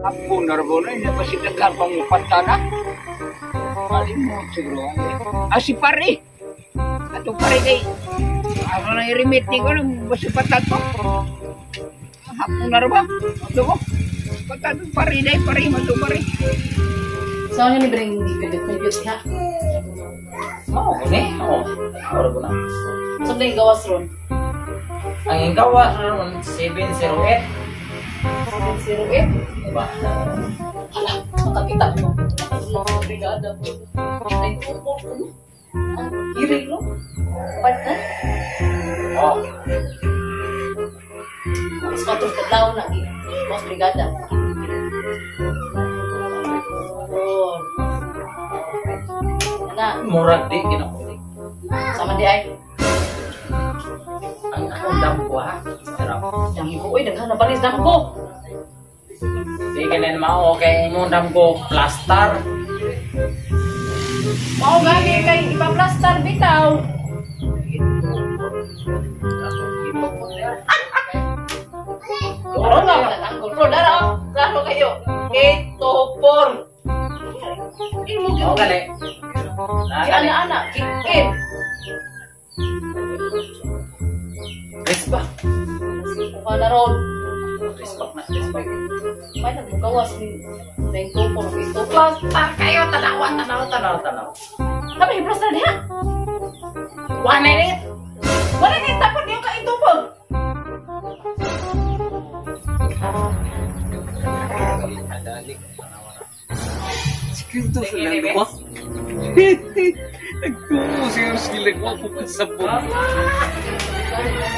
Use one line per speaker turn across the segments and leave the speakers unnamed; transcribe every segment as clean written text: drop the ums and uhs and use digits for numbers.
Apo narbono na kasi nagkapang pantana. Malimot siguro. Si pare. Ato pare kay ano na i-remit ni ko ng basipatan ko. Hapon na ba? Ato ko. Patan pare dai pare mato pare.
Soalnya ni bring di kedut ha.
Mau ni? Oh, ora ko na.
So dai gawas ron.
Ang gawa ron 708.
708.
Diba?
Hala, makakita mo. Brigada po. Ay, tupo ko. Hiring no? Patan?
Oh.
Mas matos kadlaw na. Mas brigada. Oh. Ana,
Murag di kinaputi.
sama di ay.
Ang akong dampo ha. Sarap.
Yang ibu, uy, naghanap pa rin dam ko.
Di kanin mao kay imong dampo plaster.
Mau gani kay ipaplastar bitaw. Ano na ang gulo dara. Klaro kayo. 8 to 4. Imo
Oh, gali.
Di anak-anak, kikit.
Respect.
Kuha na ron.
Respect na, respect.
May nagbugawas ni 9 to 4. Ito plus.
Kayo tanaw.
Tapi iplastar diha.
One minute.
Wala ni tapos niyo ka ito po.
Sikreto sila ko. Nagkumusir sila ko ako kasabot.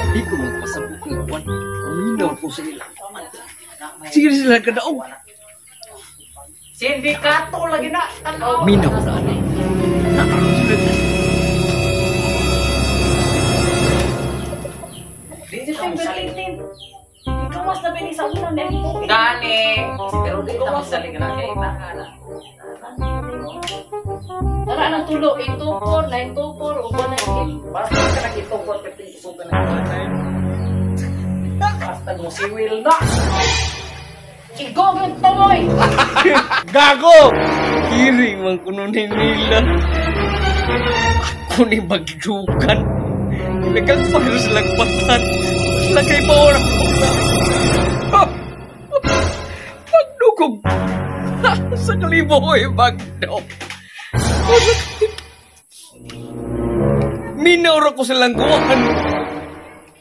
Hindi ko magpasabot ng buwan. Uminaw ko sila. Sige sila kadaog.
Sindikato lagi na. Tanaw.
Minaw ko na.
Ikawas na bini sa una nito.
Gani. Pero di ko masaling na kay na.
Tara na tulo 824, 924 o 198.
Para ka na ito ko pati isuga na. Basta mo si Will na.
Igo gyud tuloy.
Gago! Hiring man kununin nila. Ako ni bagdukan. Nagkagpagod sa lagpatan. Sila kay paura ko na. Bagdukog. Sa kalibo ko bagdo. Minawra ko sa langguan.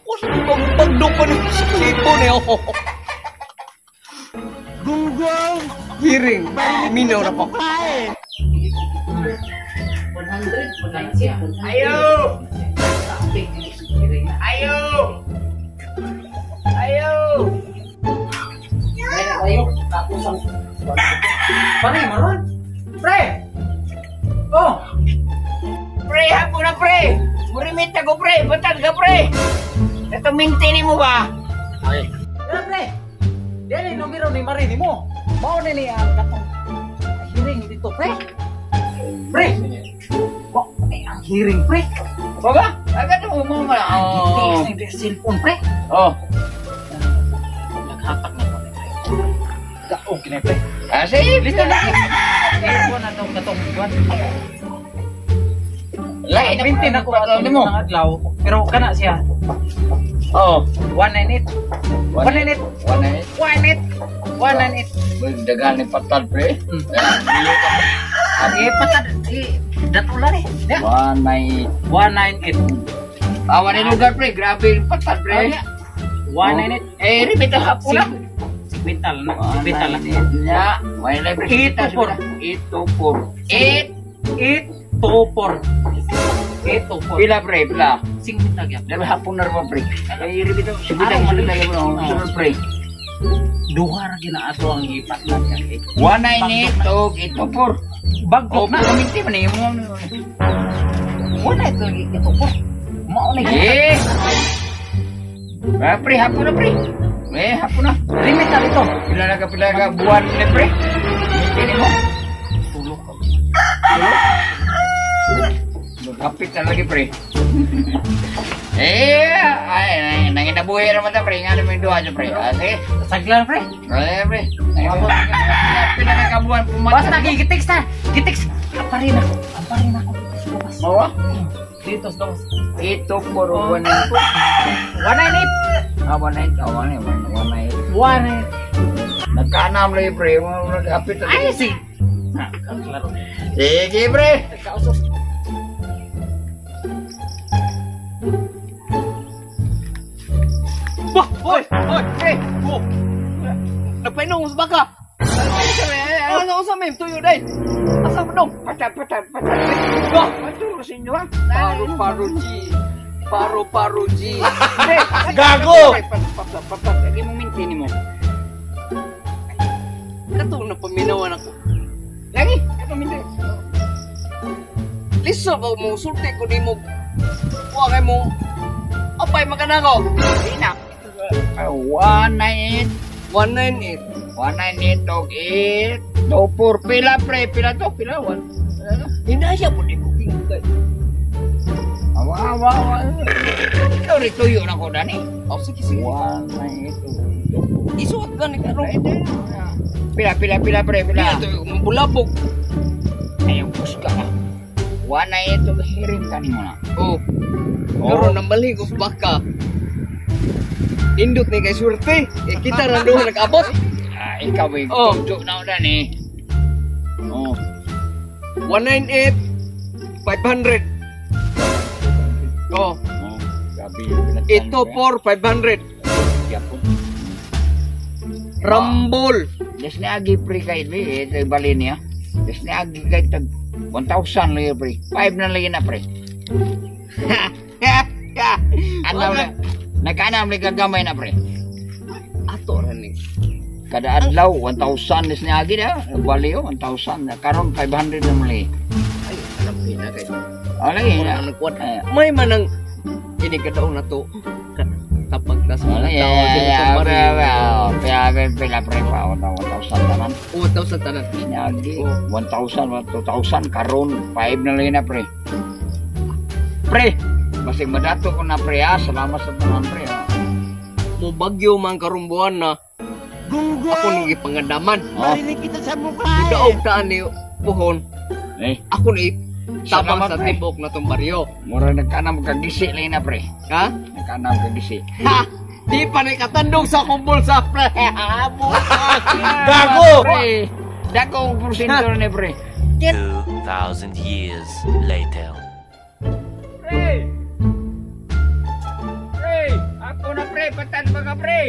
Kasi bang bagdukan sa kalibo niya. Gunggong! Hiring, minawra ko.
100 siya.
Ayo. Ayo. Ayo.
Ayo, tapos ang
Pare, maron. Pre. Oh.
Pre, hapon na pre! Murimit ako pre! Batag ka pre! Ito mintini mo ba?
Ay. Pre. Dili numero ni Marini mo. Mao na ni ang katong hiring dito, pre. Pre. Wa ang hiring, pre.
Baba? Agad mo mo ba? Oh.
Hindi cellphone, pre.
Oh.
Naghatak na ko, pre. Gaog kini, pre.
Sige, listo na.
Cellphone na tong katong buwan.
Lain na
Pintin ako
ni mo.
mga adlaw, pero kana siya.
Oh.
198. 198. 198.
Dagan ni patal pre.
Abi patad datula ni. 198.
Awan ni lugar pre, grabe yung patal pre.
198.
Repeat hapon na.
Vital na. Vital na.
Ya, may libre kita.
824.
Pila pre, pila.
Sing bitag ya.
Dami hapon na rin pre. Ay, repeat ako. Sibutan mo nila yung pre.
Duha ra gina ato ang ipat na kay.
198 o 824.
Bagok na.
Kaminti man eh.
Wala ito ito po. Mao na
Eh! Pre, hapon na pre. Hapon na.
limit na ito.
Pila ka buwan ni pre. Hindi mo.
Tulog.
Kapit na lagi, pre. Ay, nangin nabuhay naman ta, pre. Nga naman yung duha dyan, pre. Sige.
Saglan, pre.
Ay, pre. Pinakakabuhan pumatay.
Basta gigitiks na. Gitiks. Aparin ako. Bukas.
Mawa?
Dito, dos.
Ito, puro 198.
198.
198.
198.
Nagkanam lagi, pre. Kapit na.
Ay, si.
Sige, pre.
Kausos. Wah, hoy, pre. Oh. Nagpainom sa baka. Ano sa mem tuyo dai? Asa mo dong?
Patat.
Wah,
Maturo sa inyo, ha?
Paru-paru G.
Pre,
Gago!
Patat. Lagi mo mintin mo.
Katong na paminawan ako.
Lagi. Ito mintin.
Lisa ba mo sulti ko di mo. Wa kay mo. Apay makanako.
Di na. 198.
198.
198 og 8. Topor. Pila, pre. Pila to. Pila.
Hindi siya po di booking kay.
Awa. Ikaw rin tuyo na ko, Dani.
Oh, sige.
198.
Isuot ka ni Karong.
Pila, pre. Pila.
Ito, mabulabog.
Ayaw, push ka ka. 198 og hiring ka ni mo na.
Oh. Pero nambalik ko baka. Indot ni kay surte. Kita ra doon nag-abot.
Ikaw ay
Oh.
tuyo na ko, Dani. Oh.
198 500. Oh,
Gabi.
ito for 500. Rambol.
Des na agi pre kay ni ito bali niya. Des na agi kay tag 1,000 lagi pre. 5 na lagi na pre. Ano na? Nagkanam lagi kagamay na pre.
Ato ra ni.
Kada adlaw 1,000 des na agi na. Bali 1,000 karon 500 na muli.
Ay, alam ko na kay.
Alay
Wala
na.
nang kuwan. May manang ini kadaw na to. Tapag tas mga
Alay
tao din sa mari.
pila pre pa 1,000 tanan.
1,000 tanan.
Inagi 1,000 2,000 karon 5 na lagi na pre. Pre, masig madato ko na pre ha. Salamat sa tanan pre.
Mo bagyo man karong buwan na. Ako ni pangandaman.
Oh.
Idaog taan ni puhon.
Eh,
Ako ni tabang
Salamat,
sa
pre.
tibok na tong baryo.
mura nagkanam kagisi lagi na pre.
Ha?
Nagkanam kagisi.
Ha! Di pa na katandong sa kumpul sa pre.
Gago! Pre, dako ang porsyento na pre.
2,000 years later.
Pre! Pre! Ako na pre, patan ba ka pre?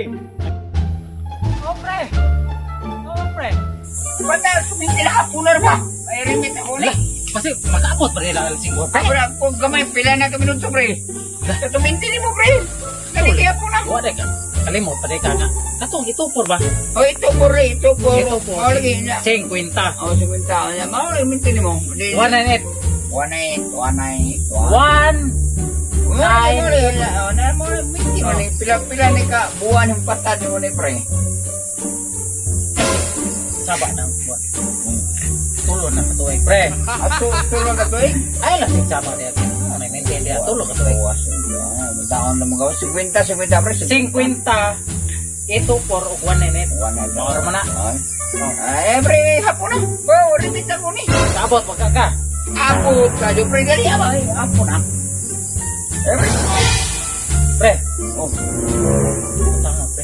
Oh, pre.
Patan, suminti na kapunar ba? Ay, remit ako na.
Kasi makaabot pa rin ang singko, pre.
Abra, kung gamay, pila na kami nun to pre. Tuminti ni mo pre. Kaligaya po na.
Wala ka. Kalimot pa rin ka nga. Katong ito por ba?
O, ito po re, ito po.
Ito po.
O, lagi na.
50.
O, 50 taon niya. Mawala, minti ni mo.
198.
198. Pila-pila ni ka buwan ng patad mo ni pre.
Saba na buwan. Tulo na katuig, pre.
Ato tulo ka to eh.
Ay, lasing sama niya. Ano, naintindihan dia. Tulo katuig.
Taon na mga 50 pre.
50. Ito por o 198. Normal na.
Ay, pre, hapon na. Wow, repeat ako ni.
Sabot, wag ka.
Ako, kadyo pre, gali ba? Ay, hapon na. Eh, pre.
Pre.
Oh,
Utang na, pre.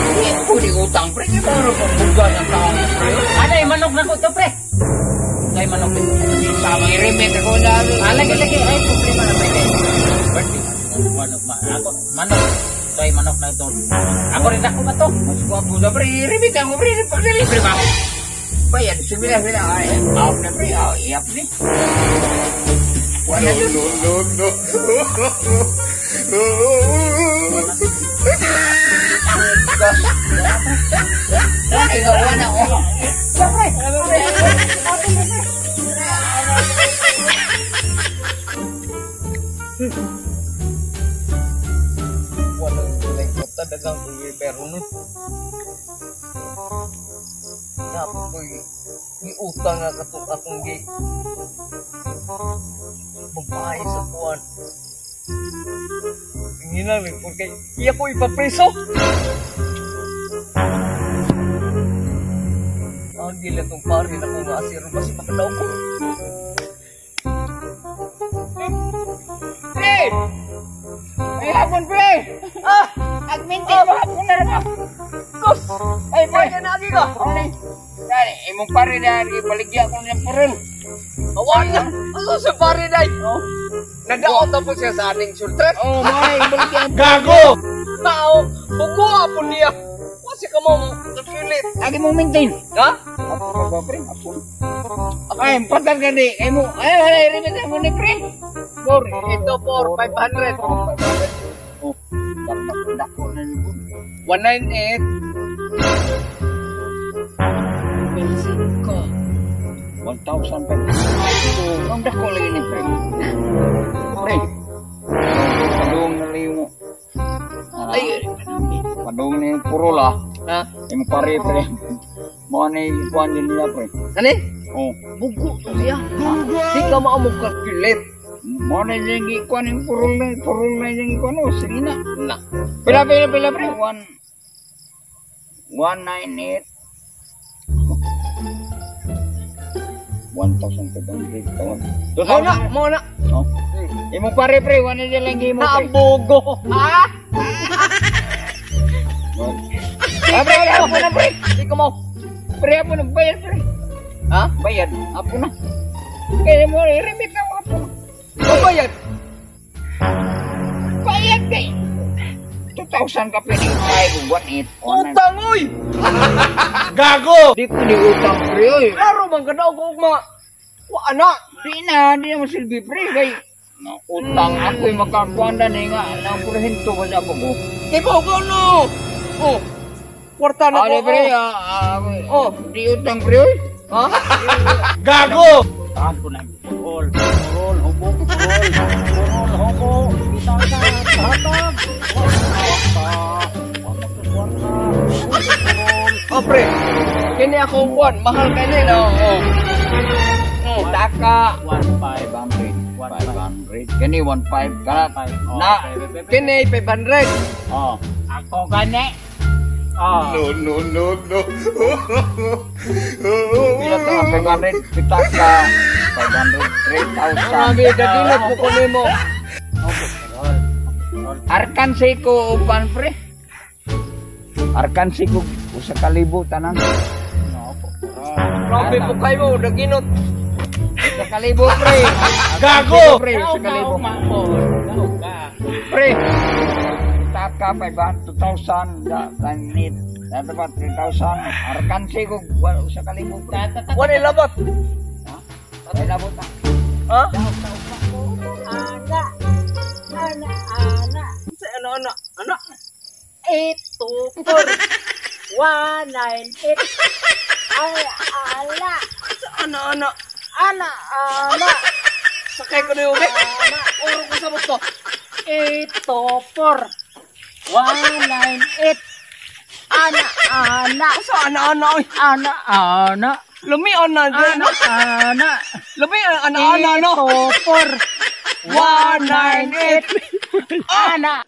hindi ako di utang pre. Di ba ano pang bugas ang taon pre?
Ano, manok na ko to, pre. Ay, manok.
Sama i-remit ako na.
Lagi. Ay, problema na, pre. Manok. Ito ay manok na ito. Ako rin ako ba to?
Mas guwapo na pre, remit ako pre. Pag-deliver ba? Bayad, sumila. Ay, out na pre. Iap ni. Wala yun. Ikaw wala oh.
Walang kota dagang pero no. Dapat ko iutang nga kato akong gi. babae sa kuwan. Tingin lang, kung kay iya ko ipapreso. Ang gila tong pare na kung maasiro pa si pagkadaw ko.
Pre! Ay, hapon, pre!
Ah!
Agminti mo hapon na rin ako.
Sus! Ay, pwede na agi ka!
Ano? Dari, imong pare dari baligya ko ng purol.
Awan na! Ano sa pare na nadaot na po siya sa aning sultres.
Oh, may baligya.
Gago! Tao! Bukuha po niya! Kasi ka mo napilit.
Lagi mong maintain.
Ha?
Ako ba, pre? Hapon. Ay, patal ka di. Ay, rimit mo ni pre. Bor,
Ito for 500.
Oh, dako na nito.
198.
Bensin ko. 1,000 pesos. So, ang dako lagi ni pre. Pre. Padung na lang mo. Ay, padung ni puro lah.
Ha?
Yung pare pre. Mo ni kuan din nila pre.
Ano?
Oh,
Bugo to siya. Di ka mo calculate.
mo na yung kuan yung purol na yung kuan oh, sige na.
Na.
Pila pre. 198. 1,500.
Mo na.
Oh. Imo pare pre, wala niya lang mo pre.
Nabugo. Ha?
Pre, apo na pre.
Di ka mo.
Pre, apo na bayad pre.
Ha?
Bayad, apo na. Kaya mo, i-remit na mo apo.
Babayad.
Bayad kay. 2,000 ka pwede. 5, 1,8.
Utang oy.
Di ko di utang pre, oy.
Klaro man ka daw ko mga ana.
Di na mo silbi pre, kay. No, utang ako'y makakuanda na nga. Ang porhento ba sa apo ko?
Ibo ko no. Oh. Kwarta na
Ano
ko.
pre,
Oh.
di utang pre, oy.
Ha?
Apo na. Purol, hubog, purol, kita ka, hatag.
Oh, pre. Kini akong kuwan, mahal ka ni no. Oh.
Taka 1,500. 500. Kani 1,500 kalat. Na.
Kini 500.
Oh. Ako gani. Oh.
No.
Pila ka 500 kita ka 500
Grabe,
3,000.
dadinot mo ko nimo.
Arkan si ko upan pre. Arkan si ko usa ka libo tanan.
Grabe po kayo, daginot.
Usa ka libo pre. Gago pre, usa ka libo. Pre. Taka 500,000 da need. Dapat 3,000. Arkan si ko usa ka libo.
Wala labot.
Ay labot na.
Ha? Ana.
Ito for 198. Ay, ala.
Ana.
Ana.
Sakay ko na yung Uro ko sa buto.
Ito for 198. Ana.
Sa ana. Oy.
Ana.
Lumi ana.
Ana.
Lumi ana. No.
Ito for
198.
Ana.